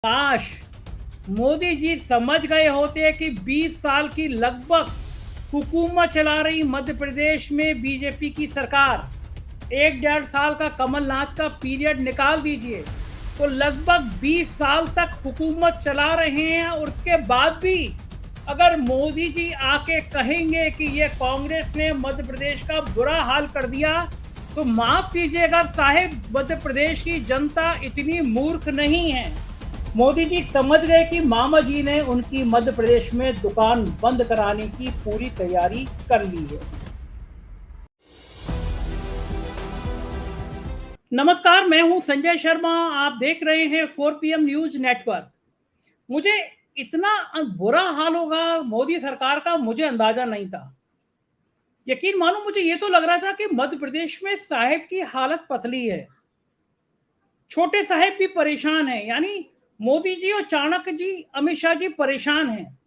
काश मोदी जी समझ गए होते कि 20 साल की लगभग हुकूमत चला रही मध्य प्रदेश में बीजेपी की सरकार, 1-1.5 साल का कमलनाथ का पीरियड निकाल दीजिए तो लगभग 20 साल तक हुकूमत चला रहे हैं। और उसके बाद भी अगर मोदी जी आके कहेंगे कि ये कांग्रेस ने मध्य प्रदेश का बुरा हाल कर दिया, तो माफ कीजिएगा साहिब, मध्य प्रदेश की जनता इतनी मूर्ख नहीं है। मोदी जी समझ गए कि मामा जी ने उनकी मध्य प्रदेश में दुकान बंद कराने की पूरी तैयारी कर ली है। नमस्कार, मैं हूं संजय शर्मा। आप देख रहे हैं 4 PM न्यूज नेटवर्क। मुझे इतना बुरा हाल होगा मोदी सरकार का मुझे अंदाजा नहीं था। यकीन मानो, मुझे ये तो लग रहा था कि मध्य प्रदेश में साहिब की हालत पतली है, छोटे साहेब भी परेशान हैं। यानी मोदी जी और चाणक्य जी, अमित शाह जी परेशान हैं।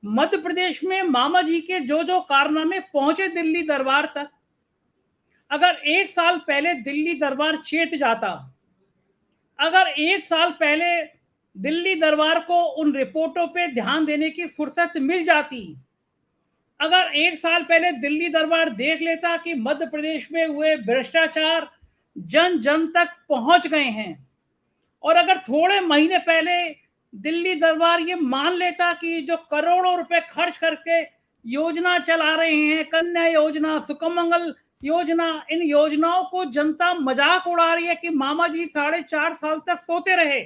मध्य प्रदेश में मामा जी के जो जो कारनामे पहुंचे दिल्ली दरबार तक, अगर 1 साल पहले दिल्ली दरबार चेत जाता, अगर 1 साल पहले दिल्ली दरबार को उन रिपोर्टों पे ध्यान देने की फुर्सत मिल जाती, अगर 1 साल पहले दिल्ली दरबार देख लेता कि मध्य प्रदेश में हुए भ्रष्टाचार जन जन तक पहुंच गए हैं, और अगर थोड़े महीने पहले दिल्ली दरबार ये मान लेता कि जो करोड़ों रुपए खर्च करके योजना चला रहे हैं, कन्या योजना, सुकमंगल योजना, इन योजनाओं को जनता मजाक उड़ा रही है कि मामा जी 4.5 साल तक सोते रहे,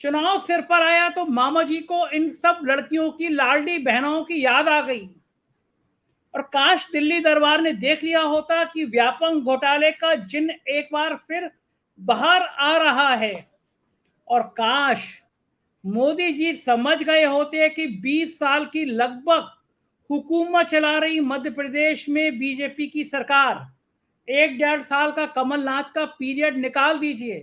चुनाव सिर पर आया तो मामा जी को इन सब लड़कियों की, लाडली बहनों की याद आ गई। और काश दिल्ली दरबार ने देख लिया होता कि व्यापक घोटाले का जिन एक बार फिर बाहर आ रहा है। और काश मोदी जी समझ गए होते कि 20 साल की लगभग हुकूमत चला रही मध्य प्रदेश में बीजेपी की सरकार, 1-1.5 साल का कमलनाथ का पीरियड निकाल दीजिए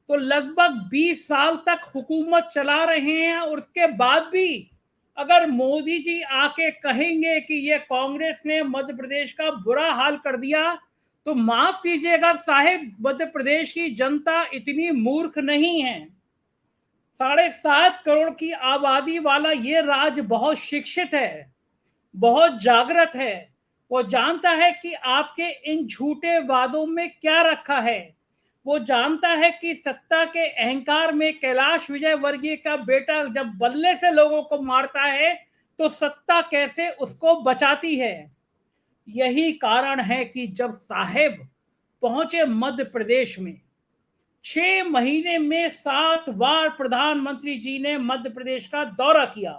तो लगभग 20 साल तक हुकूमत चला रहे हैं। और उसके बाद भी अगर मोदी जी आके कहेंगे कि ये कांग्रेस ने मध्य प्रदेश का बुरा हाल कर दिया, तो माफ कीजिएगा साहिब, मध्य प्रदेश की जनता इतनी मूर्ख नहीं है। 7.5 करोड़ की आबादी वाला ये राज्य बहुत शिक्षित है, बहुत जागृत है। वो जानता है कि आपके इन झूठे वादों में क्या रखा है। वो जानता है कि सत्ता के अहंकार में कैलाश विजयवर्गीय का बेटा जब बल्ले से लोगों को मारता है तो सत्ता कैसे उसको बचाती है। यही कारण है कि जब साहेब पहुंचे मध्य प्रदेश में, 6 महीने में 7 बार प्रधानमंत्री जी ने मध्य प्रदेश का दौरा किया।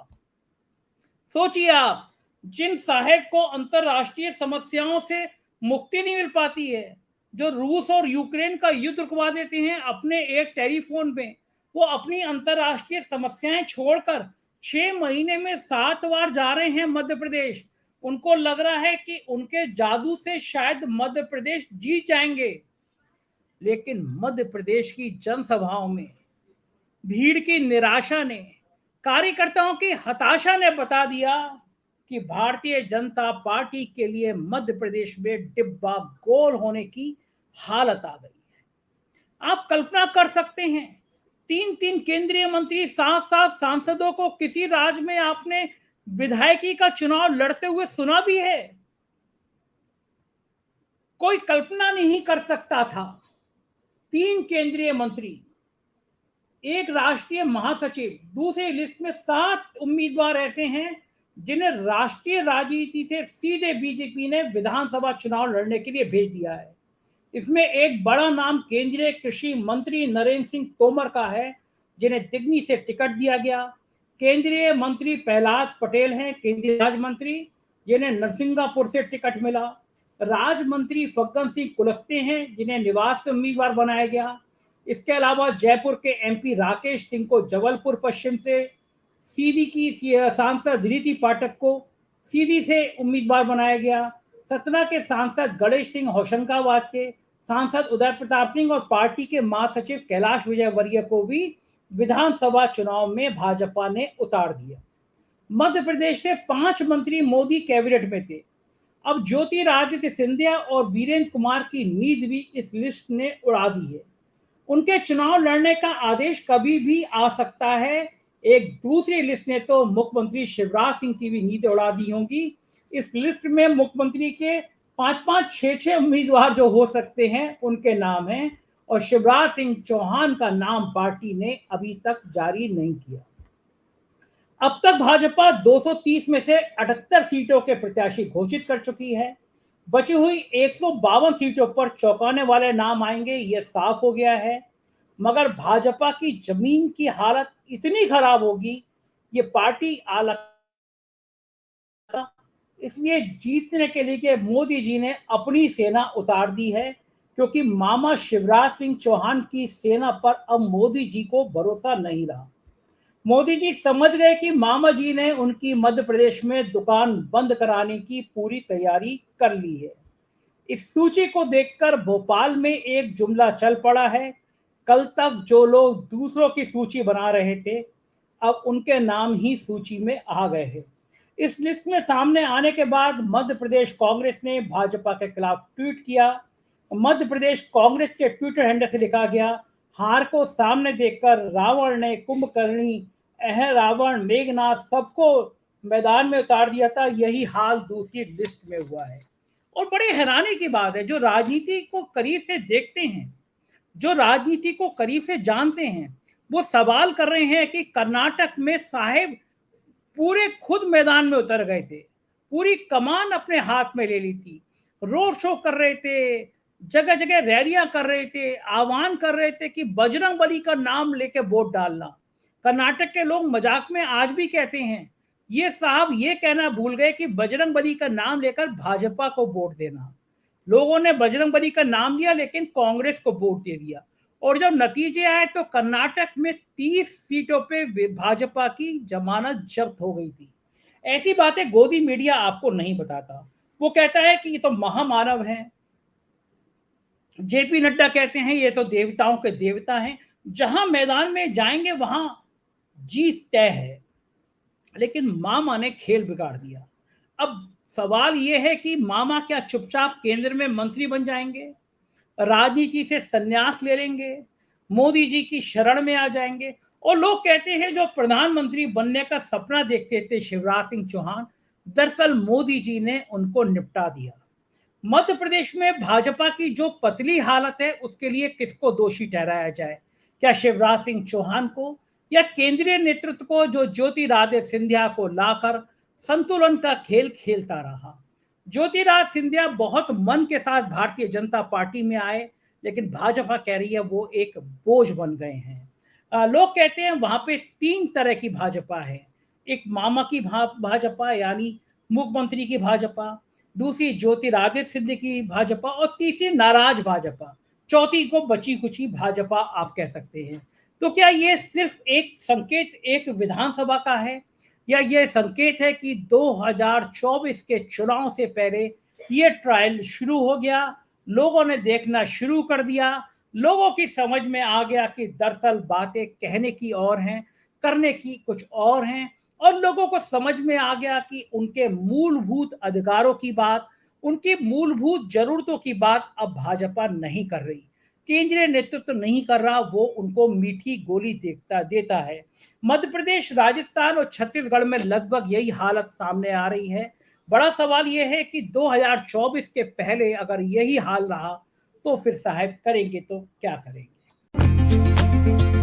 सोचिए आप, जिन साहेब को अंतरराष्ट्रीय समस्याओं से मुक्ति नहीं मिल पाती है, जो रूस और यूक्रेन का युद्ध रुकवा देते हैं अपने एक टेलीफोन में, वो अपनी अंतरराष्ट्रीय समस्याएं छोड़कर 6 महीने में 7 बार जा रहे हैं मध्य प्रदेश। उनको लग रहा है कि उनके जादू से शायद मध्य प्रदेश जीत जाएंगे। लेकिन मध्य प्रदेश की जनसभाओं में भीड़ की निराशा ने, कार्यकर्ताओं की हताशा ने बता दिया कि भारतीय जनता पार्टी के लिए मध्य प्रदेश में डिब्बा गोल होने की हालत आ गई है। आप कल्पना कर सकते हैं, 3-3 केंद्रीय मंत्री, 7-7 सांसदों को किसी राज्य में आपने विधायकी का चुनाव लड़ते हुए सुना भी है? कोई कल्पना नहीं कर सकता था। 3 केंद्रीय मंत्री, एक राष्ट्रीय महासचिव, दूसरी लिस्ट में 7 उम्मीदवार ऐसे हैं जिन्हें राष्ट्रीय राजनीति से सीधे बीजेपी ने विधानसभा चुनाव लड़ने के लिए भेज दिया है। इसमें एक बड़ा नाम केंद्रीय कृषि मंत्री नरेंद्र सिंह तोमर का है, जिन्हें दिग्नी से टिकट दिया गया। केंद्रीय मंत्री प्रहलाद पटेल हैं, केंद्रीय राज्य मंत्री, जिन्हें नरसिंगापुर से टिकट मिला। राज्य मंत्री फग्गन सिंह कुलस्ते हैं, जिन्हें निवास से उम्मीदवार बनाया गया। इसके अलावा जयपुर के MP राकेश सिंह को जबलपुर पश्चिम से, सीधी की सांसद रीति पाठक को सीधी से उम्मीदवार बनाया गया। सतना के सांसद गणेश सिंह होशंगाबाद के, सांसद उदय प्रताप सिंह और पार्टी के महासचिव कैलाश विजयवर्गीय को भी विधानसभा चुनाव में भाजपा ने उतार दिया। मध्य प्रदेश से 5 मंत्री मोदी कैबिनेट में थे। अब ज्योतिरादित्य सिंधिया और वीरेंद्र कुमार की नींद भी इस लिस्ट ने उड़ा दी है। उनके चुनाव लड़ने का आदेश कभी भी आ सकता है। एक दूसरी लिस्ट ने तो मुख्यमंत्री शिवराज सिंह की भी नींद उड़ा दी होगी। इस लिस्ट में मुख्यमंत्री के 5-5, 6-6 उम्मीदवार जो हो सकते हैं उनके नाम हैं, और शिवराज सिंह चौहान का नाम पार्टी ने अभी तक जारी नहीं किया। अब तक भाजपा 230 में से 78 सीटों के प्रत्याशी घोषित कर चुकी है। बची हुई 152 सीटों पर चौंकाने वाले नाम आएंगे, यह साफ हो गया है। मगर भाजपा की जमीन की हालत इतनी खराब होगी, ये पार्टी इसलिए जीतने के लिए मोदी जी ने अपनी सेना उतार दी है, क्योंकि मामा शिवराज सिंह चौहान की सेना पर अब मोदी जी को भरोसा नहीं रहा। मोदी जी समझ गए कि मामा जी ने उनकी मध्य प्रदेश में दुकान बंद कराने की पूरी तैयारी कर ली है। इस सूची को देखकर भोपाल में एक जुमला चल पड़ा है, कल तक जो लोग दूसरों की सूची बना रहे थे, अब उनके नाम ही सूची में आ गए हैं। इस लिस्ट में सामने आने के बाद मध्य प्रदेश कांग्रेस ने भाजपा के खिलाफ ट्वीट किया। मध्य प्रदेश कांग्रेस के ट्विटर हैंडल से लिखा गया, हार को सामने देखकर रावण ने कुंभकर्णी, रावण, मेघनाथ सबको मैदान में उतार दिया था। यही हाल दूसरी लिस्ट में हुआ है। और बड़े हैरानी की बात है, जो राजनीति को करीब से देखते हैं, जो राजनीति को करीब से जानते हैं, वो सवाल कर रहे हैं कि कर्नाटक में साहेब पूरे खुद मैदान में उतर गए थे, पूरी कमान अपने हाथ में ले ली थी, रोड शो कर रहे थे, जगह जगह रैलियां कर रहे थे, आह्वान कर रहे थे कि बजरंगबली का नाम लेके वोट डालना। कर्नाटक के लोग मजाक में आज भी कहते हैं, ये साहब ये कहना भूल गए कि बजरंगबली का नाम लेकर भाजपा को वोट देना। लोगों ने बजरंगबली का नाम लिया लेकिन कांग्रेस को वोट दे दिया, और जब नतीजे आए तो कर्नाटक में 30 सीटों पे भाजपा की जमानत जब्त हो गई थी। ऐसी बातें गोदी मीडिया आपको नहीं बताता। वो कहता है कि ये तो महामानव हैं, जेपी नड्डा कहते हैं ये तो देवताओं के देवता हैं, जहां मैदान में जाएंगे वहां जीत तय है। लेकिन मामा ने खेल बिगाड़ दिया। अब सवाल यह है कि मामा क्या चुपचाप केंद्र में मंत्री बन जाएंगे, राजनीति से संन्यास ले लेंगे, मोदी जी की शरण में आ जाएंगे? और लोग कहते हैं जो प्रधानमंत्री बनने का सपना देखते थे शिवराज सिंह चौहान, दरअसल मोदी जी ने उनको निपटा दिया। मध्य प्रदेश में भाजपा की जो पतली हालत है, उसके लिए किसको दोषी ठहराया जाए? क्या शिवराज सिंह चौहान को, या केंद्रीय नेतृत्व को, जो ज्योतिरादित्य सिंधिया को लाकर संतुलन का खेल खेलता रहा? ज्योतिरादित्य सिंधिया बहुत मन के साथ भारतीय जनता पार्टी में आए, लेकिन भाजपा कह रही है वो एक बोझ बन गए हैं। लोग कहते हैं वहां पे 3 तरह की भाजपा है। एक मामा की भाजपा यानी मुख्यमंत्री की भाजपा, दूसरी ज्योतिरादित्य सिंधिया की भाजपा, और तीसरी नाराज भाजपा, चौथी को बची कुची भाजपा आप कह सकते हैं। तो क्या ये सिर्फ एक संकेत एक विधानसभा का है, या यह संकेत है कि 2024 के चुनाव से पहले ये ट्रायल शुरू हो गया? लोगों ने देखना शुरू कर दिया, लोगों की समझ में आ गया कि दरअसल बातें कहने की और हैं, करने की कुछ और हैं, और लोगों को समझ में आ गया कि उनके मूलभूत अधिकारों की बात, उनकी मूलभूत जरूरतों की बात अब भाजपा नहीं कर रही, केंद्रीय नेतृत्व नहीं कर रहा, वो उनको मीठी गोली देता है। मध्य प्रदेश, राजस्थान और छत्तीसगढ़ में लगभग यही हालत सामने आ रही है। बड़ा सवाल यह है कि 2024 के पहले अगर यही हाल रहा तो फिर साहब करेंगे तो क्या करेंगे?